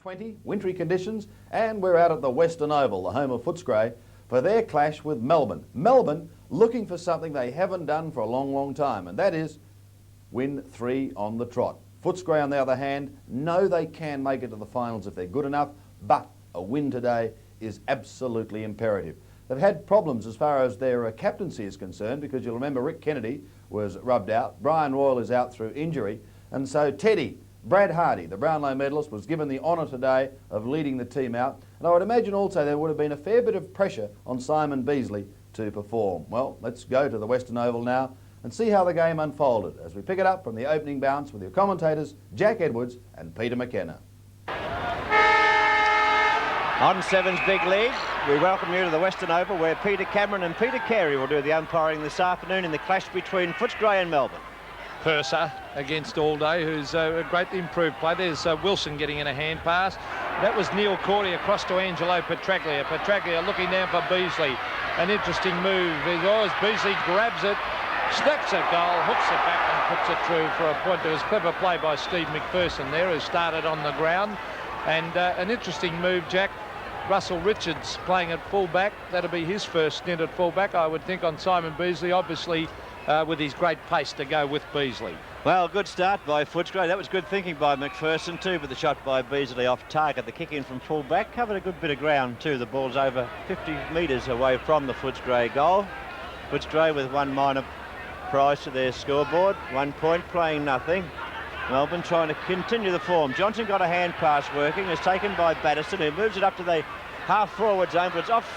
20, wintry conditions, and we're out at the Western Oval, the home of Footscray, for their clash with Melbourne. Melbourne looking for something they haven't done for a long, long time, and that is win 3 on the trot. Footscray, on the other hand, know they can make it to the finals if they're good enough, but a win today is absolutely imperative. They've had problems as far as their captaincy is concerned, because you'll remember Rick Kennedy was rubbed out, Brian Royal is out through injury, and so Teddy, Brad Hardy, the Brownlow medalist, was given the honour today of leading the team out. And I would imagine also there would have been a fair bit of pressure on Simon Beasley to perform. Well, let's go to the Western Oval now and see how the game unfolded as we pick it up from the opening bounce with your commentators Jack Edwards and Peter McKenna. On Seven's big lead, we welcome you to the Western Oval, where Peter Cameron and Peter Carey will do the umpiring this afternoon in the clash between Footscray and Melbourne. Purser against Allday, who's a greatly improved player. There's Wilson getting in a hand pass. That was Neil Cordy across to Angelo Petraglia. Petraglia looking down for Beasley. An interesting move. As Beasley grabs it, snaps a goal, hooks it back and puts it through for a point. There was clever play by Steve McPherson there, who started on the ground. And an interesting move, Jack. Russell Richards playing at fullback. That'll be his first stint at fullback, I would think, on Simon Beasley, obviously with his great pace to go with Beasley. Well, good start by Footscray. That was good thinking by McPherson too, but the shot by Beasley off target. The kick in from fullback covered a good bit of ground too. The ball's over 50 metres away from the Footscray goal. Footscray with one minor prize to their scoreboard. 1 point, playing nothing. Melbourne trying to continue the form. Johnson got a hand pass working. It's taken by Batterson, who moves it up to the half-forward zone, but it's off.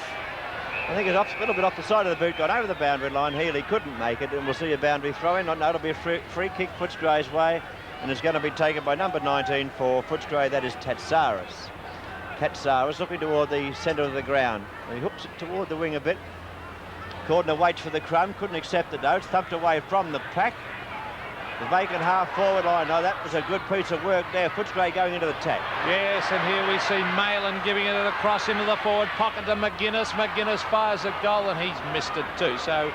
I think it's off, a little bit off the side of the boot, got over the boundary line. Healy couldn't make it, and we'll see a boundary throw in. No, it'll be a free kick Footscray's way, and it's going to be taken by number 19 for Footscray. That is Tatsaris. Tatsaris looking toward the centre of the ground. He hooks it toward the wing a bit. Cordner waits for the crumb, couldn't accept the note, thumped away from the pack. The vacant half-forward line. No, that was a good piece of work there. Footscray going into the attack. Yes, and here we see Malin giving it across into the forward pocket to McGuinness. McGuinness fires a goal, and he's missed it too. So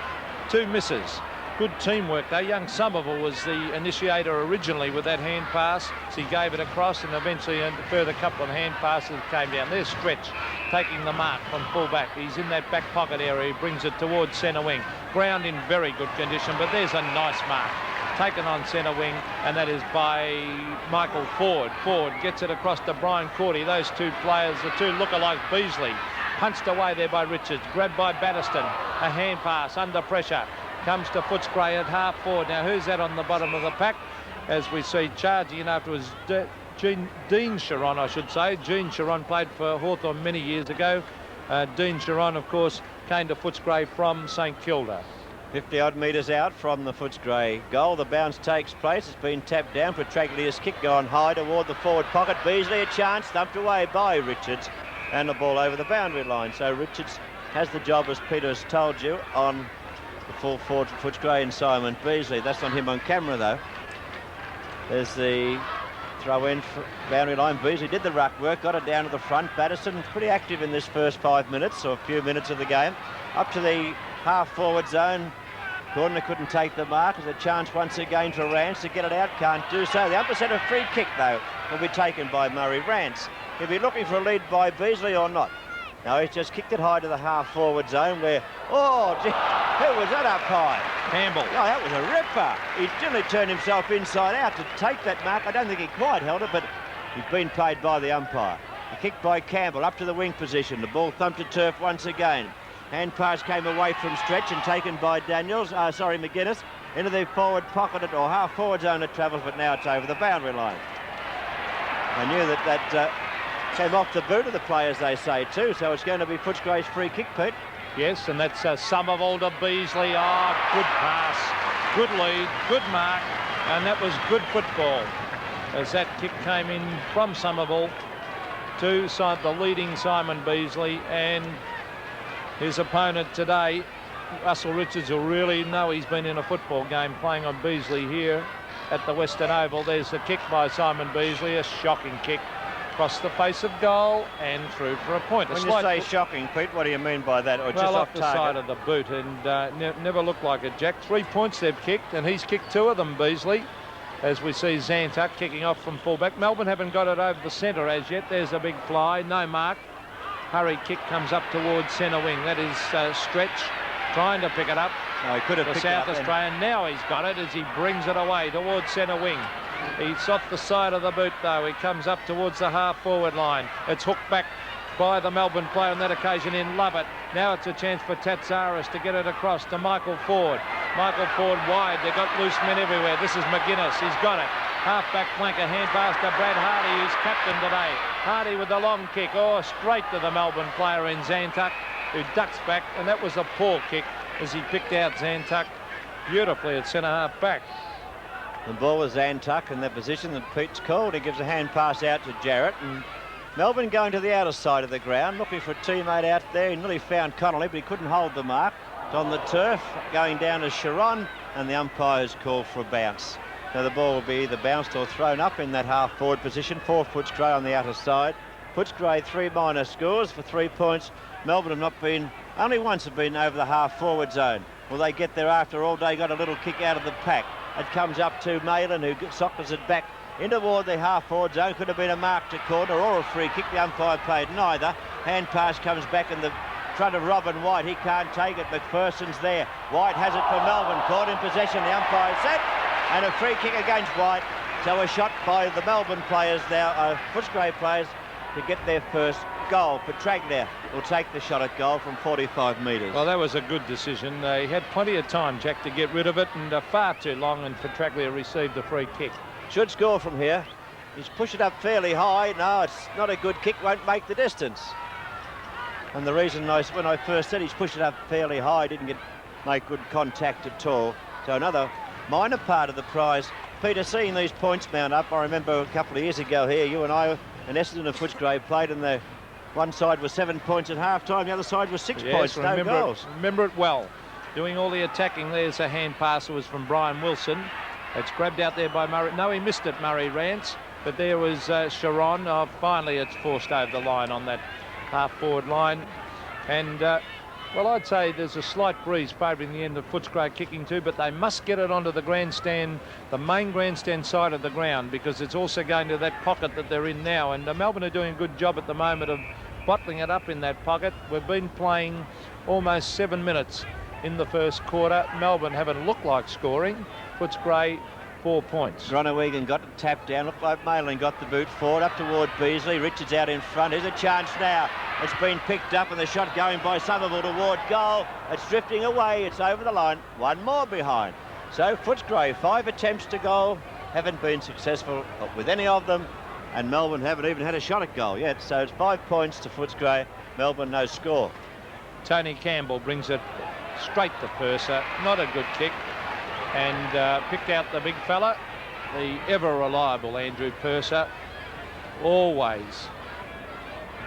2 misses. Good teamwork though. Young Somerville was the initiator originally with that hand pass. So he gave it across, and eventually a further couple of hand passes came down. There's Stretch taking the mark from fullback. He's in that back pocket area. He brings it towards centre wing. Ground in very good condition, but there's a nice mark taken on centre wing, and that is by Michael Ford. Ford gets it across to Brian Cordy. Those two players, the two lookalikes. Beasley punched away there by Richards, grabbed by Batterston. A hand pass under pressure comes to Footscray at half forward. Now who's that on the bottom of the pack? As we see charging in afterwards, Dean Sharon, I should say. Gene Sharon played for Hawthorn many years ago. Dean Sharon, of course, came to Footscray from St Kilda. 50-odd metres out from the Footscray goal. The bounce takes place. It's been tapped down. Petraglia's kick gone high toward the forward pocket. Beasley a chance, thumped away by Richards, and the ball over the boundary line. So Richards has the job, as Peter has told you, on the full forward for Footscray and Simon Beasley. That's not him on camera though. There's the throw in for boundary line. Beasley did the ruck work, got it down to the front. Batterson pretty active in this first 5 minutes, or a few minutes of the game. Up to the half-forward zone. Cordner couldn't take the mark. There's a chance once again for Rance to get it out. Can't do so. The upper centre free kick, though, will be taken by Murray Rance. He'll be looking for a lead by Beasley or not. No, he's just kicked it high to the half-forward zone where... Oh, gee, who was that up high? Campbell. Oh, that was a ripper. He generally turned himself inside out to take that mark. I don't think he quite held it, but he's been paid by the umpire. A kick by Campbell up to the wing position. The ball thumped to turf once again. Hand pass came away from Stretch and taken by McGuinness into the forward pocket or half forward zone it travels, but now it's over the boundary line. I knew that came off the boot of the players, they say too, so it's going to be Footscray's free kick, Pete. Yes, and that's Somerville to Beasley. Oh, good pass, good lead, good mark, and that was good football as that kick came in from Somerville to the leading Simon Beasley, and his opponent today, Russell Richards, will really know he's been in a football game playing on Beasley here at the Western Oval. There's the kick by Simon Beasley, a shocking kick across the face of goal and through for a point. When you say shocking, Pete, what do you mean by that? Or well, just off the side of the boot, and never looked like it, Jack. 3 points they've kicked, and he's kicked 2 of them, Beasley. as we see Zantuck kicking off from fullback. Melbourne haven't got it over the centre as yet. There's a big fly, no mark. Hurry kick comes up towards centre wing. That is Stretch trying to pick it up. No, he could have the picked South it up Australian. Now he's got it as he brings it away towards centre wing. He's off the side of the boot though. He comes up towards the half-forward line. It's hooked back by the Melbourne player on that occasion in Lovett. Now it's a chance for Tatsaris to get it across to Michael Ford. Michael Ford wide. They've got loose men everywhere. This is McGuinness. He's got it. Half-back flanker, hand pass to Brad Hardy, who's captain today. Hardy with the long kick. Oh, straight to the Melbourne player in Zantuck, who ducks back. And that was a poor kick as he picked out Zantuck beautifully at centre half-back. The ball was Zantuck in that position that Pete's called. He gives a hand pass out to Jarrett. And Melbourne going to the outer side of the ground, looking for a teammate out there. He nearly found Connolly, but he couldn't hold the mark. It's on the turf, going down to Sharon, and the umpire's called for a bounce. Now the ball will be either bounced or thrown up in that half-forward position. 4 Footscray on the outer side. Footscray 3 minor scores for 3 points. Melbourne have not been, only once have been over the half-forward zone. Will they get there after all day? Got a little kick out of the pack. It comes up to Malin, who sockers it back in toward the half-forward zone. Could have been a mark to corner or a free kick. The umpire played neither. Hand pass comes back in the front of Robin White. He can't take it. McPherson's there. White has it for Melbourne. Caught in possession. The umpire set. And a free kick against White. So a shot by the Melbourne players now, Footscray players, to get their first goal. Petraglia will take the shot at goal from 45 metres. Well, that was a good decision. They had plenty of time, Jack, to get rid of it, and far too long, and Petraglia received the free kick. Should score from here. He's pushed it up fairly high. No, it's not a good kick, won't make the distance. And the reason when I first said he's pushed it up fairly high, didn't make good contact at all. So another minor part of the prize. Peter, seeing these points mount up, I remember a couple of years ago here, you and I and Essendon and Footscray played, and the one side was 7 points at half-time, the other side was 6 points, no goals. Remember it well. Doing all the attacking. There's a hand pass that was from Brian Wilson. It's grabbed out there by Murray. No, he missed it, Murray Rance. But there was Sharon. Finally, it's forced over the line on that half-forward line. And, well, I'd say there's a slight breeze favouring the end of Footscray kicking too, but they must get it onto the grandstand, the main grandstand side of the ground, because it's also going to that pocket that they're in now. And Melbourne are doing a good job at the moment of bottling it up in that pocket. We've been playing almost 7 minutes in the first quarter. Melbourne haven't looked like scoring. Footscray 4 points. Groenewegen got it tapped down. Looked like Malin got the boot forward up toward Beasley. Richards out in front. Here's a chance now. It's been picked up and the shot going by Somerville toward goal. It's drifting away. It's over the line. One more behind. So Footscray, 5 attempts to goal. Haven't been successful with any of them. And Melbourne haven't even had a shot at goal yet. So it's 5 points to Footscray. Melbourne no score. Tony Campbell brings it straight to Purser. Not a good kick. And picked out the big fella, the ever-reliable Andrew Purser. Always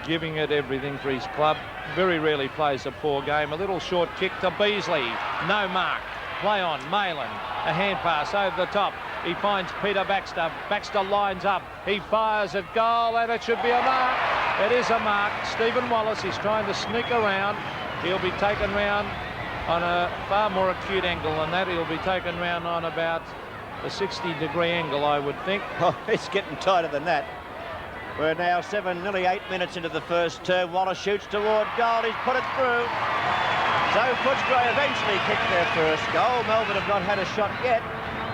giving it everything for his club. Very rarely plays a poor game. A little short kick to Beasley. No mark. Play on. Malin. A hand pass over the top. He finds Peter Baxter. Baxter lines up. He fires at goal, and it should be a mark. It is a mark. Stephen Wallace is trying to sneak around. He'll be taken round on a far more acute angle than that. He'll be taken round on about a 60-degree angle, I would think. Oh, it's getting tighter than that. We're now nearly 8 minutes into the first term. Wallace shoots toward goal. He's put it through. So Footscray eventually kicked their first goal. Melbourne have not had a shot yet.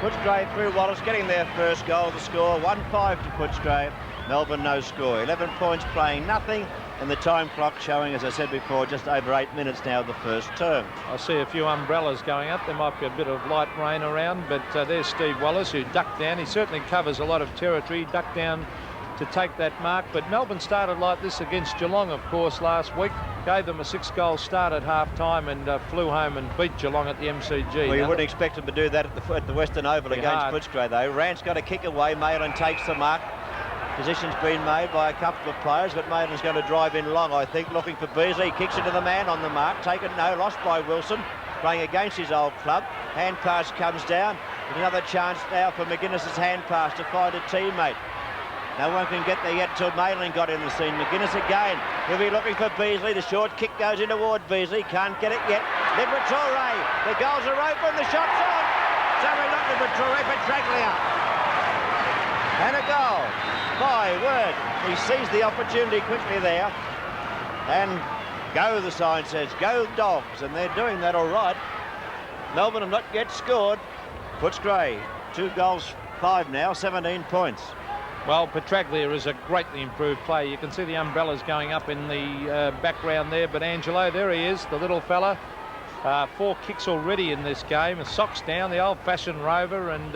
Footscray through Wallace, getting their first goal to score. 1-5 to Footscray. Melbourne no score. 11 points playing nothing. And the time clock showing, as I said before, just over 8 minutes now of the first term. I see a few umbrellas going up. There might be a bit of light rain around, but there's Steve Wallace, who ducked down. He certainly covers a lot of territory. Ducked down to take that mark. But Melbourne started like this against Geelong, of course, last week. Gave them a 6-goal start at half-time and flew home and beat Geelong at the MCG. Well, you wouldn't expect them to do that at the Western Oval against Footscray, though. Rance got a kick away. Malin takes the mark. Position's been made by a couple of players, but Maidens going to drive in long, I think, looking for Beasley. Kicks into the man on the mark. Taken, no, lost by Wilson. Playing against his old club. Hand pass comes down. Another chance now for McGuinness's hand pass to find a teammate. No one can get there yet until Malin got in the scene. McGuinness again. He'll be looking for Beasley. The short kick goes in toward Beasley. Can't get it yet. Liberatore. The goals are open. The shot's on. So we're looking for Petraglia. And a goal. My word. He sees the opportunity quickly there. And go, the sign says, go Dogs. And they're doing that all right. Melbourne have not yet scored. Footscray, 2 goals, 5 now, 17 points. Well, Petraglia is a greatly improved player. You can see the umbrellas going up in the background there. But Angelo, there he is, the little fella. 4 kicks already in this game. Socks down, the old-fashioned rover. And,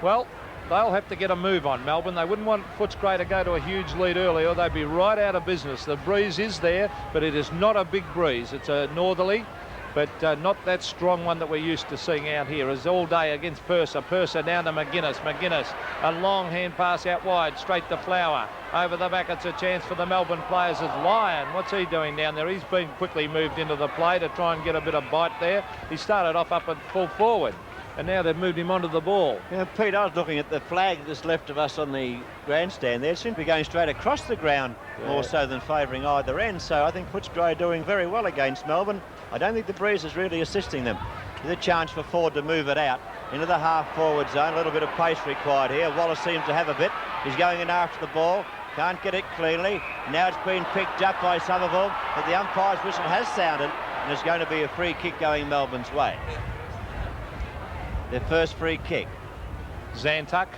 well, they'll have to get a move on, Melbourne. They wouldn't want Footscray to go to a huge lead early or they'd be right out of business. The breeze is there, but it is not a big breeze. It's a northerly, but not that strong one that we're used to seeing out here. As all day against Purser. Purser down to McGuinness. McGuinness, a long hand pass out wide, straight to Flower. Over the back, it's a chance for the Melbourne players. It's Lyon. What's he doing down there? He's been quickly moved into the play to try and get a bit of bite there. He started off up at full forward, and now they've moved him onto the ball. Yeah, Pete, I was looking at the flag that's left of us on the grandstand there. It seems to be going straight across the ground, more so than favouring either end. So I think Footscray are doing very well against Melbourne. I don't think the breeze is really assisting them. There's a chance for Ford to move it out into the half-forward zone. A little bit of pace required here. Wallace seems to have a bit. He's going in after the ball. Can't get it cleanly. Now it's been picked up by Somerville, but the umpire's whistle has sounded, and there's going to be a free kick going Melbourne's way. Their first free kick. Zantuck,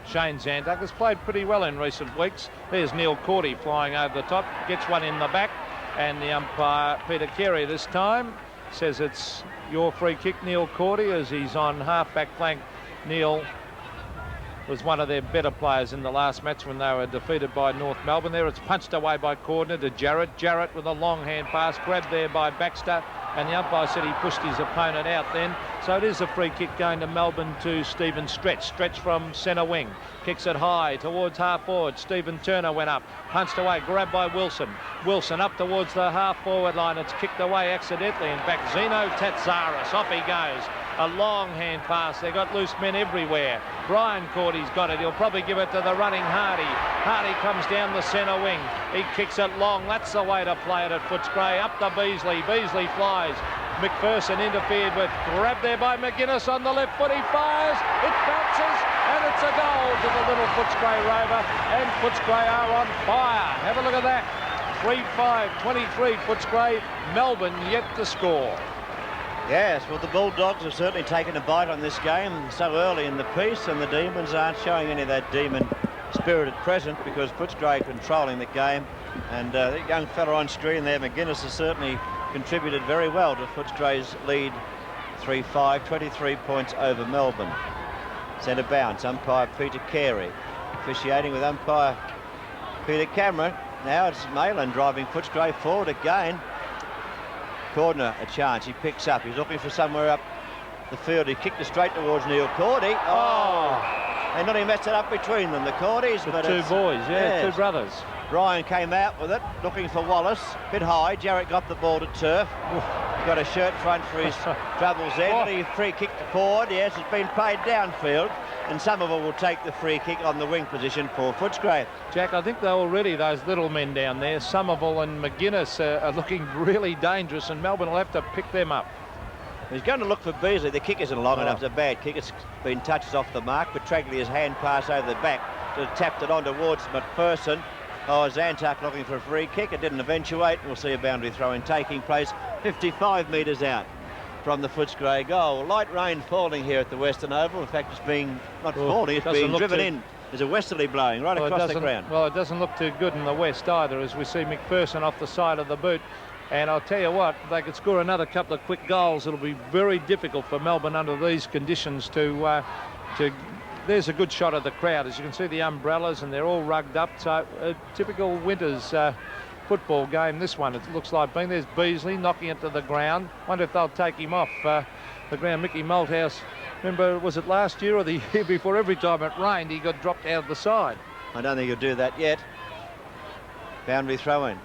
Shane Zantuck has played pretty well in recent weeks. There's Neil Cordy flying over the top, gets one in the back, and the umpire, Peter Carey, this time says it's your free kick, Neil Cordy, as he's on half-back flank. Neil was one of their better players in the last match when they were defeated by North Melbourne. There it's punched away by Cordner to Jarrett. Jarrett with a long hand pass, grabbed there by Baxter, and the umpire said he pushed his opponent out then. So it is a free kick going to Melbourne to Stephen Stretch. Stretch from centre wing. Kicks it high towards half forward. Stephen Turner went up. Punched away. Grabbed by Wilson. Wilson up towards the half forward line. It's kicked away accidentally. In fact, Zeno Tatsaris. Off he goes. A long hand pass. They've got loose men everywhere. Brian Cordy's got it. He'll probably give it to the running Hardy. Hardy comes down the centre wing. He kicks it long. That's the way to play it at Footscray. Up to Beasley. Beasley flies. McPherson interfered with. Grabbed there by McGuinness on the left foot. He fires. It bounces. And it's a goal to the little Footscray Rover. And Footscray are on fire. Have a look at that. 3-5-23 Footscray. Melbourne yet to score. Yes, well, the Bulldogs have certainly taken a bite on this game so early in the piece, and the Demons aren't showing any of that demon spirit at present because Footscray controlling the game. And the young fella on screen there, McGuinness, has certainly contributed very well to Footscray's lead. 3-5, 23 points over Melbourne. Centre bounce, umpire Peter Carey. Officiating with umpire Peter Cameron. Now it's Malin driving Footscray forward again. Cordner a chance, he picks up, he's looking for somewhere up the field. He kicked it straight towards Neil Cordy. Oh! They nearly messed it up between them, the Cordys. The two boys, yeah, yes. Two brothers. Ryan came out with it, looking for Wallace. Bit high, Jarrett got the ball to turf. Got a shirt front for his troubles there. He free kicked forward, yes, it's been played downfield. And Somerville will take the free kick on the wing position for Footscray. Jack, I think they're already, those little men down there, Somerville and McGuinness, are looking really dangerous, and Melbourne will have to pick them up. He's going to look for Beasley. The kick isn't long enough. It's a bad kick. It's been touched off the mark. But Traglia's hand pass over the back to tapped it on towards McPherson. Oh, Zantuck looking for a free kick. It didn't eventuate. We'll see a boundary throw-in taking place 55 metres out from the Footscray goal. Light rain falling here at the Western Oval. In fact, it's being not falling, it's being driven in. There's a westerly blowing right across the ground. Well, it doesn't look too good in the west either, as we see McPherson off the side of the boot. And I'll tell you what, if they could score another couple of quick goals, it'll be very difficult for Melbourne under these conditions to there's a good shot of the crowd. As you can see, the umbrellas, and they're all rugged up. So a typical winter's football game, this one, it looks like being. There's Beasley knocking it to the ground. Wonder if they'll take him off the ground. Mickey Malthouse, remember, was it last year or the year before? Every time it rained, he got dropped out of the side. I don't think he'll do that yet. Boundary throw-in.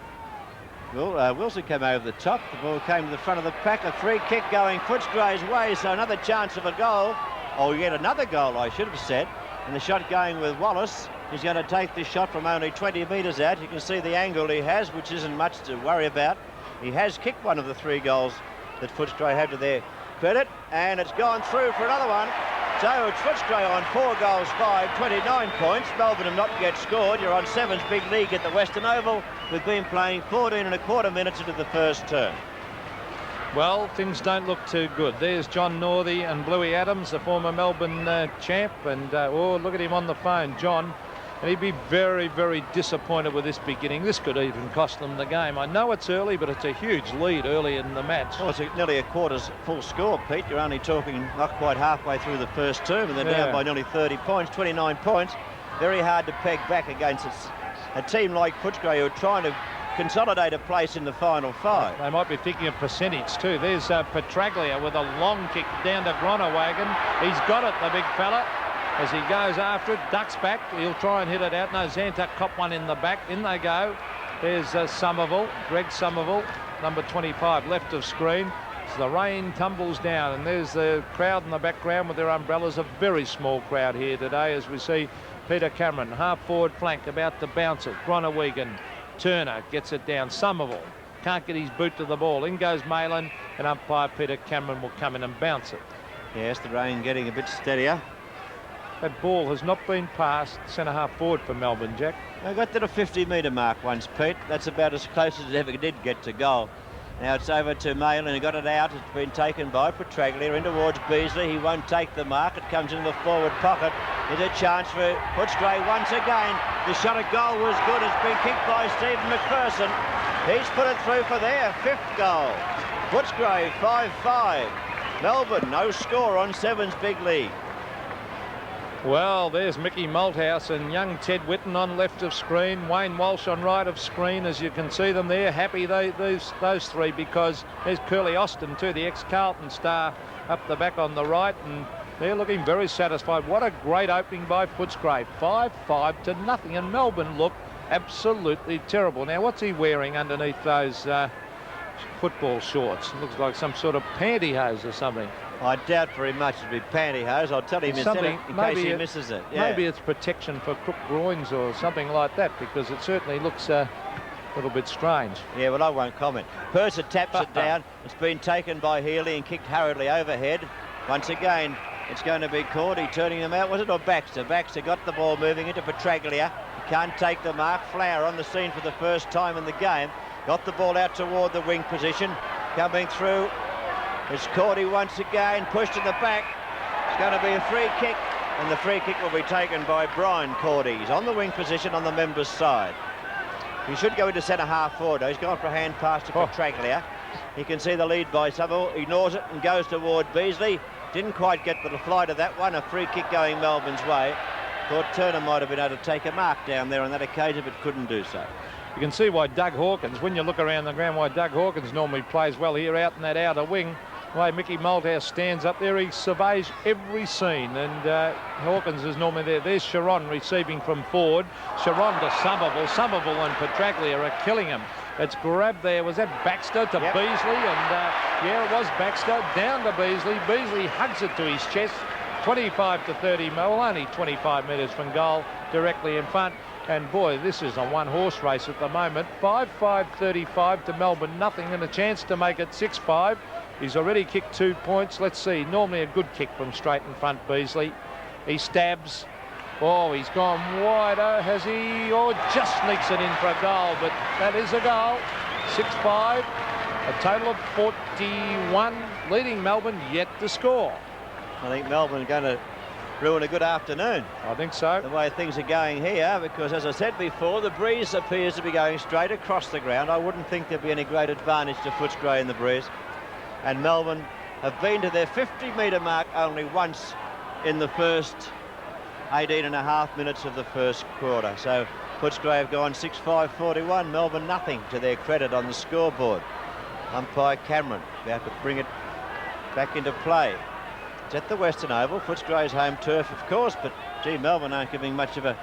Well, Wilson came over the top. The ball came to the front of the pack. A free kick going Footscray's way, so another chance of a goal. Oh, yet another goal, I should have said. And the shot going with Wallace. He's going to take this shot from only 20 metres out. You can see the angle he has, which isn't much to worry about. He has kicked one of the 3 goals that Footscray had to their credit, and it's gone through for another one. So it's Footscray on 4 goals, 5, 29 points. Melbourne have not yet scored. You're on Sevens big league at the Western Oval. We've been playing 14 and a quarter minutes into the first term. Well, things don't look too good. There's John Northey and Bluey Adams, the former Melbourne champ, and oh, look at him on the phone, John. And he'd be very, very disappointed with this beginning. This could even cost them the game. I know it's early, but it's a huge lead early in the match. Well, it's nearly a quarter's full score, Pete. You're only talking not quite halfway through the first term, and they're down by nearly 30 points, 29 points. Very hard to peg back against a team like Footscray who are trying to consolidate a place in the final 5. They might be thinking of percentage too. There's Petraglia with a long kick down to Gronawagon. He's got it, the big fella. As he goes after it, ducks back. He'll try and hit it out. No, Zantuck cop one in the back. In they go. There's Somerville, Greg Somerville, number 25, left of screen. As the rain tumbles down, and there's the crowd in the background with their umbrellas. A very small crowd here today as we see Peter Cameron, half-forward flank, about to bounce it. Gronawagon, Turner gets it down. Somerville can't get his boot to the ball. In goes Malin, and umpire Peter Cameron will come in and bounce it. Yes, the rain getting a bit steadier. That ball has not been passed centre-half forward for Melbourne, Jack. They got to the 50-metre mark once, Pete. That's about as close as it ever did get to goal. Now it's over to Malin, who got it out. It's been taken by Petraglia in towards Beasley. He won't take the mark. It comes into the forward pocket. There's a chance for Footscray once again. The shot at goal was good. It's been kicked by Stephen McPherson. He's put it through for their 5th goal. Footscray 5-5. Melbourne no score on Sevens big league. Well, there's Mickey Malthouse and young Ted Whitten on left of screen. Wayne Walsh on right of screen, as you can see them there. Happy those three, because there's Curly Austin too, the ex-Carlton star, up the back on the right, and they're looking very satisfied. What a great opening by Footscray. 5-5 to nothing, and Melbourne look absolutely terrible. Now, what's he wearing underneath those football shorts? It looks like some sort of pantyhose or something. I doubt very much it'd be pantyhose. I'll tell him instead in case he misses it. Yeah. Maybe it's protection for crook groins or something like that, because it certainly looks a little bit strange. Yeah, well, I won't comment. Purser taps it down. It's been taken by Healy and kicked hurriedly overhead. Once again, it's going to be Cordy turning them out. Was it, or Baxter? Baxter got the ball moving into Petraglia. He can't take the mark. Flower on the scene for the first time in the game. Got the ball out toward the wing position. Coming through. It's Cordy once again, pushed in the back. It's going to be a free kick, and the free kick will be taken by Brian Cordy. He's on the wing position on the members' side. He should go into centre-half forward. He's gone for a hand pass to Petraglia. He can see the lead by Somerville, ignores it and goes toward Beasley. Didn't quite get the fly to that one. A free kick going Melbourne's way. Thought Turner might have been able to take a mark down there on that occasion, but couldn't do so. You can see why Doug Hawkins, when you look around the ground, why Doug Hawkins normally plays well here out in that outer wing. The way Mickey Malthouse stands up there, he surveys every scene, and Hawkins is normally there. There's Sharon receiving from forward. Sharon to Somerville. Somerville and Petraglia are killing him. It's grabbed there. Was that Baxter to Beasley? And yeah, it was Baxter. Down to Beasley. Beasley hugs it to his chest. 25 to 30, well, only 25 metres from goal, directly in front. And boy, this is a one-horse race at the moment. 5-5-35 to Melbourne, nothing, and a chance to make it 6-5. He's already kicked 2 points. Let's see, normally a good kick from straight in front, Beasley. He stabs. Oh, he's gone wider, has he? Oh, just sneaks it in for a goal, but that is a goal. 6-5, a total of 41, leading Melbourne yet to score. I think Melbourne are going to ruin a good afternoon. I think so. The way things are going here, because as I said before, the breeze appears to be going straight across the ground. I wouldn't think there'd be any great advantage to Footscray in the breeze. And Melbourne have been to their 50-metre mark only once in the first 18.5 minutes of the first quarter. So Footscray have gone 6-5-41. Melbourne nothing to their credit on the scoreboard. Umpire Cameron about to bring it back into play. It's at the Western Oval. Footscray's home turf, of course, but gee, Melbourne aren't giving much of a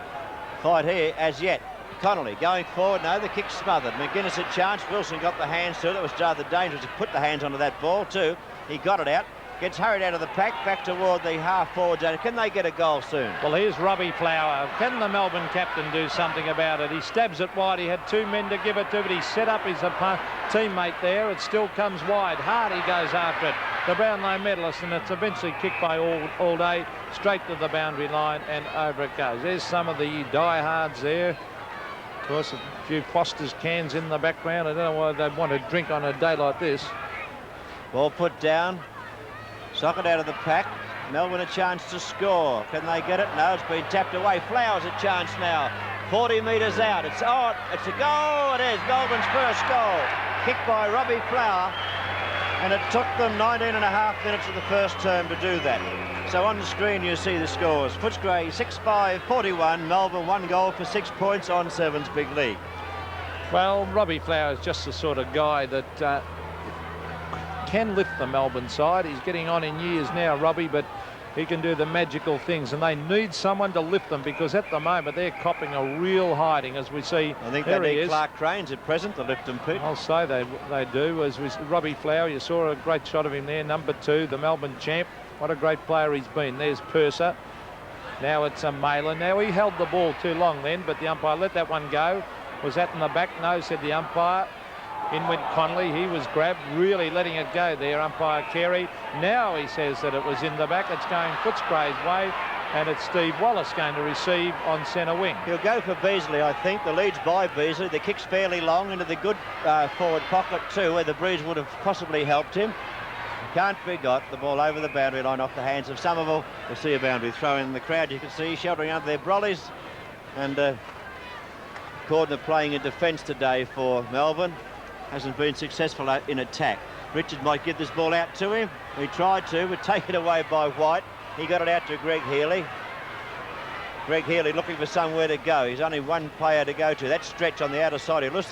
fight here as yet. Connolly going forward. No, the kick's smothered. McGuinness a chance. Wilson got the hands to it. It was rather dangerous to put the hands onto that ball too. He got it out. Gets hurried out of the pack, back toward the half-forward zone. Can they get a goal soon? Well, here's Robbie Flower. Can the Melbourne captain do something about it? He stabs it wide. He had 2 men to give it to, but he set up his teammate there. It still comes wide. Hardy goes after it. the Brownlow medalist, and it's eventually kicked by all day, straight to the boundary line, and over it goes. There's some of the diehards there. Of course, a few Foster's cans in the background. I don't know why they'd want to drink on a day like this. Ball put down. Socket out of the pack. Melbourne a chance to score. Can they get it? No, it's been tapped away. Flowers a chance now. 40 metres out. It's on. It's a goal. It is Melbourne's first goal. Kicked by Robbie Flower. And it took them 19.5 minutes of the first term to do that. So on the screen you see the scores. Footscray 6-5-41. Melbourne 1 goal for 6 points on Sevens Big League. Well, Robbie Flower is just the sort of guy that can lift the Melbourne side. He's getting on in years now, Robbie, but he can do the magical things, and they need someone to lift them, because at the moment they're copping a real hiding, as we see. I think they need Clark Cranes at present to lift them, Pete. I'll say they do. As we Robbie Flower, you saw a great shot of him there, number 2, the Melbourne champ. What a great player he's been. There's Purser. Now it's a Malin. Now he held the ball too long then, but the umpire let that one go. Was that in the back? No, said the umpire. In went Conley. He was grabbed, really letting it go there, umpire Carey. Now he says that it was in the back. It's going Footscray's way, and it's Steve Wallace going to receive on centre wing. He'll go for Beasley, I think. The lead's by Beasley. The kick's fairly long into the good forward pocket too, where the breeze would have possibly helped him. Can't be got. The ball over the boundary line off the hands of Somerville. We'll see a boundary throw in the crowd. You can see sheltering under their brollies. And Cordner playing in defence today for Melbourne. Hasn't been successful in attack. Richard might give this ball out to him. He tried to, but taken away by White. He got it out to Greg Healy. Greg Healy looking for somewhere to go. He's only one player to go to. That stretch on the outer side. He lost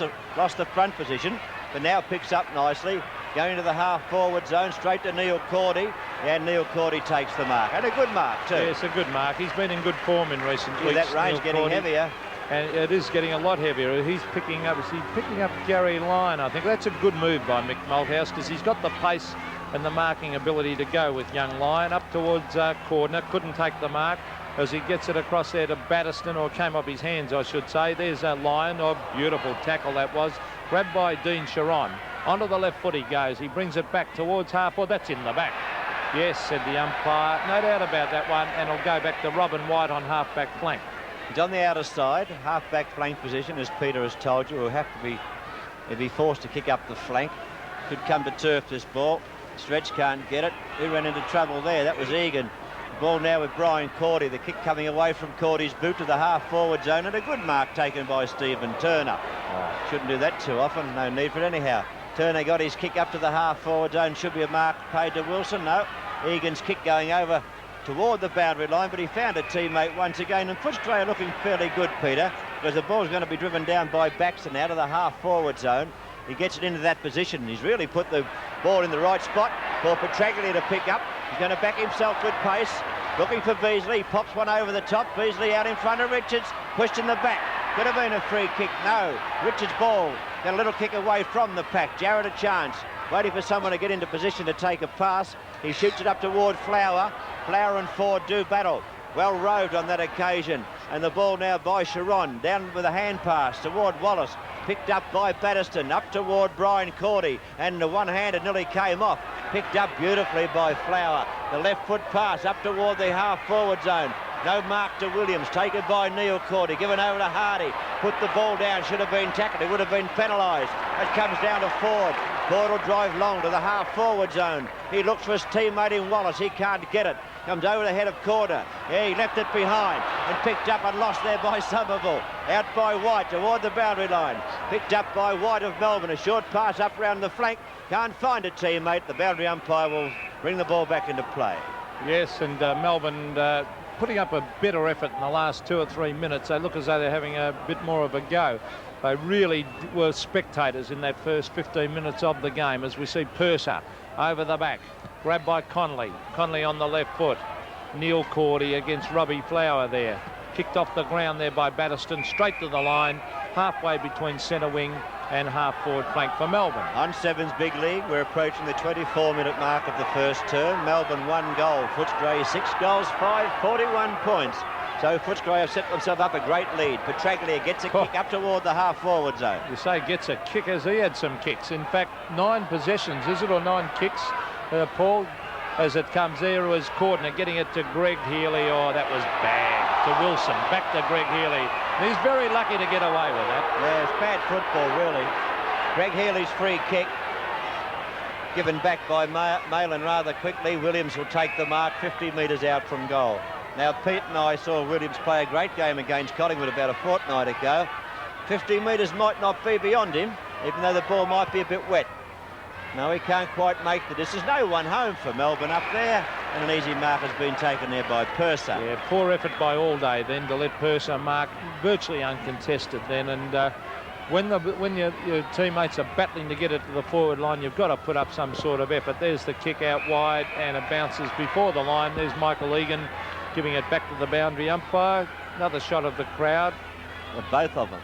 the front position, but now picks up nicely. Going to the half-forward zone, straight to Neil Cordy. And Neil Cordy takes the mark. And a good mark, too. Yes, a good mark. He's been in good form in recent weeks. That range getting heavier. And it is getting a lot heavier. He's picking up Gary Lyon. I think that's a good move by Mick Malthouse, because he's got the pace and the marking ability to go with young Lyon. Up towards Cordner, couldn't take the mark as he gets it across there to Batterston, or came off his hands, I should say. There's Lyon. Oh, beautiful tackle that was. Grabbed by Dean Sharon. Onto the left foot he goes. He brings it back towards half-forward. That's in the back. Yes, said the umpire. No doubt about that one. And it'll go back to Robin White on half-back flank. He's on the outer side, half-back flank position, as Peter has told you. He'll have to be forced to kick up the flank. Could come to turf this ball. Stretch can't get it. He ran into trouble there. That was Egan. The ball now with Brian Cordy. The kick coming away from Cordy's boot to the half-forward zone, and a good mark taken by Stephen Turner. Shouldn't do that too often. No need for it anyhow. Turner got his kick up to the half-forward zone. Should be a mark paid to Wilson. No. Egan's kick going over toward the boundary line, but he found a teammate once again. And Footscray are looking fairly good, Peter, because the ball's going to be driven down by Baxton out of the half-forward zone. He gets it into that position. He's really put the ball in the right spot for Petraglia to pick up. He's going to back himself with pace. Looking for Beasley. Pops one over the top. Beasley out in front of Richards. Pushed in the back. Could have been a free kick. No. Richards' ball. Got a little kick away from the pack. Jarrett a chance. Waiting for someone to get into position to take a pass. He shoots it up toward Flower. Flower and Ford do battle. Well roved on that occasion. And the ball now by Sharon. Down with a hand pass toward Wallace. Picked up by Batterston. Up toward Brian Cordy. And the one-handed nearly came off. Picked up beautifully by Flower. The left foot pass up toward the half-forward zone. No mark to Williams. Taken by Neil Cordy. Given over to Hardy. Put the ball down. Should have been tackled. He would have been penalised. It comes down to Ford. Ford will drive long to the half-forward zone. He looks for his teammate in Wallace. He can't get it. Comes over the head of Corder. Yeah, he left it behind and picked up and lost there by Somerville. Out by White toward the boundary line. Picked up by White of Melbourne. A short pass up round the flank. Can't find a teammate. The boundary umpire will bring the ball back into play. Yes, and Melbourne putting up a better effort in the last 2 or 3 minutes. They look as though they're having a bit more of a go. They really were spectators in that first 15 minutes of the game, as we see Purser over the back. Grabbed by Conley. Conley on the left foot. Neil Cordy against Robbie Flower there. Kicked off the ground there by Batterston, straight to the line, halfway between centre wing and half-forward flank for Melbourne. On Sevens Big League, we're approaching the 24-minute mark of the first term. Melbourne 1 goal, Footscray 6 goals, 41 points. So Footscray have set themselves up a great lead. Petraglia gets a kick up toward the half-forward zone. You say gets a kick, as he had some kicks. In fact, 9 possessions, is it, or 9 kicks? Paul, as it comes there, was Cordner getting it to Greg Healy. Oh, that was bad. To Wilson, back to Greg Healy. And he's very lucky to get away with that. Yeah, it's bad football, really. Greg Healy's free kick given back by Malin rather quickly. Williams will take the mark 50 metres out from goal. Now, Pete and I saw Williams play a great game against Collingwood about a fortnight ago. 50 metres might not be beyond him, even though the ball might be a bit wet. No, he can't quite make the distance. No one home for Melbourne up there. And an easy mark has been taken there by Purser. Yeah, poor effort by Allday then to let Purser mark virtually uncontested then. And when your teammates are battling to get it to the forward line, you've got to put up some sort of effort. There's the kick out wide and it bounces before the line. There's Michael Egan giving it back to the boundary umpire. Another shot of the crowd. Well, both of them.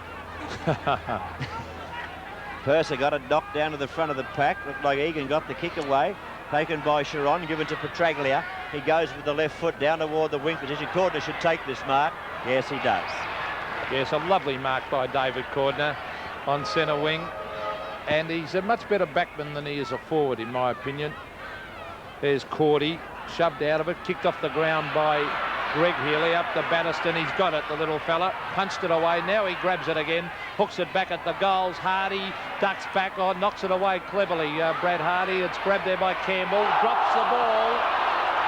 Purser got it knocked down to the front of the pack. Looked like Egan got the kick away. Taken by Chiron, given to Petraglia. He goes with the left foot down toward the wing position. Cordner should take this mark. Yes, he does. Yes, a lovely mark by David Cordner on centre wing. And he's a much better backman than he is a forward, in my opinion. There's Cordy, shoved out of it, kicked off the ground by Greg Healy up to Banniston. He's got it, the little fella. Punched it away. Now he grabs it again. Hooks it back at the goals. Hardy ducks back on, knocks it away cleverly. Brad Hardy, it's grabbed there by Campbell. Drops the ball.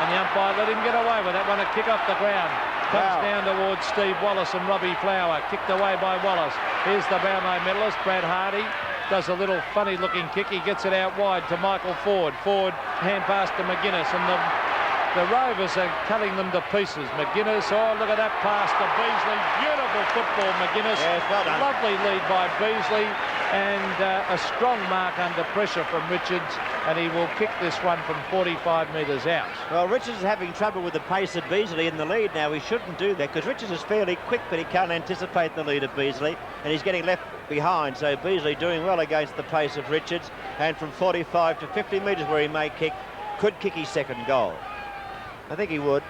And the umpire let him get away with that one. A kick off the ground. Comes down towards Steve Wallace and Robbie Flower. Kicked away by Wallace. Here's the Brownlow medalist, Brad Hardy. Does a little funny looking kick. He gets it out wide to Michael Ford. Ford hand pass to McGuinness, and the Rovers are cutting them to pieces. McGuinness, oh, look at that pass to Beasley. Beautiful football, McGuinness. Yes, well done. Lovely lead by Beasley, and a strong mark under pressure from Richards, and he will kick this one from 45 metres out. Well, Richards is having trouble with the pace of Beasley in the lead now. He shouldn't do that because Richards is fairly quick, but he can't anticipate the lead of Beasley, and he's getting left behind. So Beasley doing well against the pace of Richards, and from 45 to 50 metres where he may kick, could kick his second goal. I think he would.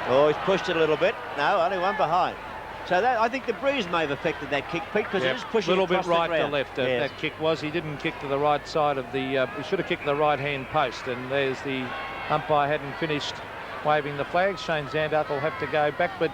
Oh, he's pushed it a little bit. No, only one behind. So that, I think the breeze may have affected that kick, Pete, because it is pushing a little bit right to left. Yes. That kick was. He didn't kick to the right side of the. He should have kicked the right-hand post. And there's the umpire hadn't finished waving the flag. Shane Zanduck will have to go back. But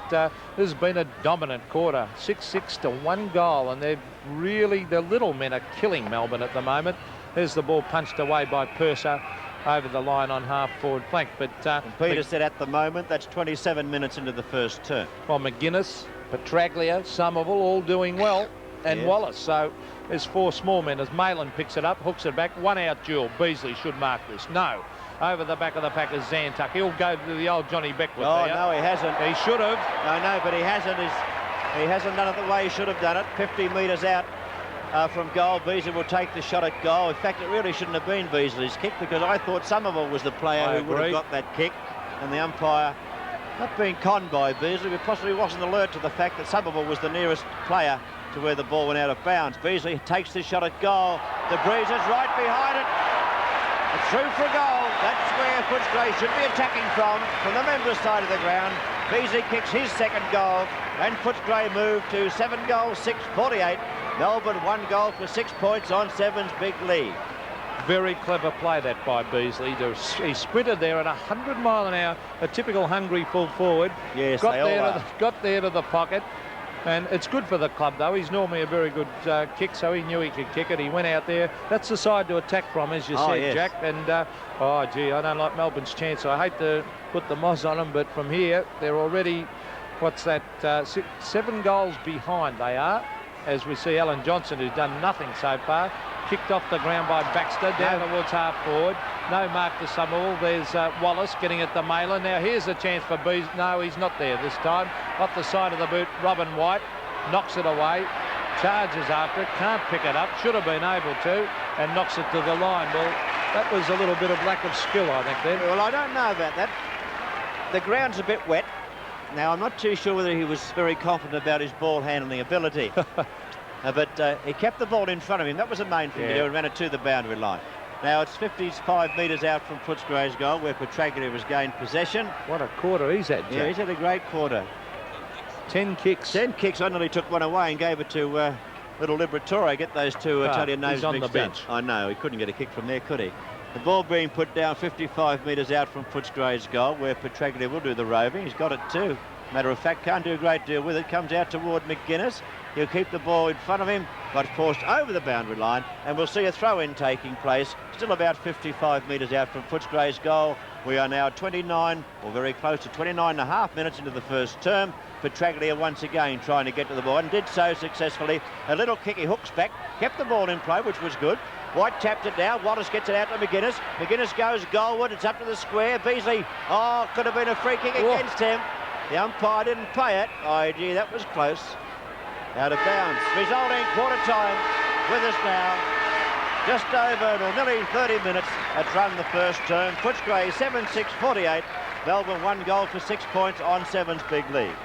this has been a dominant quarter. 6-6 to 1 goal, and they've really, the little men are killing Melbourne at the moment. There's the ball punched away by Purser over the line on half-forward flank. But Peter said at the moment that's 27 minutes into the first term. Well, McGuinness, Petraglia, Somerville all doing well, and yes. Wallace. So there's 4 small men as Malin picks it up, hooks it back. 1 out duel. Beasley should mark this. No. Over the back of the pack is Zantuck. He'll go to the old Johnny Beckwith. Oh, there. no, he hasn't. He should have. No, but he hasn't. He hasn't done it the way he should have done it. 50 metres out from goal. Beasley will take the shot at goal. In fact, it really shouldn't have been Beasley's kick because I thought Somerville was the player who would have got that kick, and the umpire not being conned by Beasley, but possibly wasn't alert to the fact that Somerville was the nearest player to where the ball went out of bounds. Beasley takes the shot at goal. The breeze is right behind it. It's through for goal. That's where Footscray should be attacking from the members' side of the ground. Beasley kicks his second goal, and Footscray moved to 7 goals, 6-48. Melbourne 1 goal for 6 points on 7's big lead. Very clever play that by Beasley. He sprinted there at 100 mile an hour, a typical hungry full forward. Yes, got there to the pocket. And it's good for the club, though. He's normally a very good kick, so he knew he could kick it. He went out there. That's the side to attack from, as you said, yes. Jack. And, oh, gee, I don't like Melbourne's chance. I hate to put the moz on them, but from here, they're already, 7 goals behind they are. As we see Alan Johnson, who's done nothing so far, kicked off the ground by Baxter, down towards half-forward. No mark to Somerville. There's Wallace getting at the Malin. Now here's a chance for Bees. No, he's not there this time. Off the side of the boot, Robin White knocks it away, charges after it, can't pick it up, should have been able to, and knocks it to the line. Well, that was a little bit of lack of skill, I think, then. Well, I don't know about that. The ground's a bit wet. Now, I'm not too sure whether he was very confident about his ball handling ability. But he kept the ball in front of him. That was the main thing to do, and ran it to the boundary line. Now it's 55 metres out from Footscray's goal, where Petraglia has gained possession. What a quarter he's had, Jack. Yeah, he's had a great quarter. 10 kicks. 10 kicks. I nearly took one away and gave it to little Liberatore get those two Italian names he's on the mixed bench. up. I know, he couldn't get a kick from there, could he? The ball being put down 55 metres out from Footscray's goal, where Petraglia will do the roving. He's got it too. Matter of fact, can't do a great deal with it. Comes out toward McGuinness. He'll keep the ball in front of him, but forced over the boundary line, and we'll see a throw-in taking place. Still about 55 metres out from Footscray's goal. We are now 29, or very close to 29.5 minutes into the first term. Petraglia once again trying to get to the ball, and did so successfully. A little kick, he hooks back, kept the ball in play, which was good. White tapped it now. Wallace gets it out to McGuinness. McGuinness goes goalward. It's up to the square. Beasley, oh, could have been a free kick against him. The umpire didn't pay it. Oh, gee, that was close. Out of bounds. Resulting quarter time with us now. Just over, or nearly 30 minutes at run the first term. Footscray 7-6-48. Melbourne 1 goal for 6 points on Seven's big lead.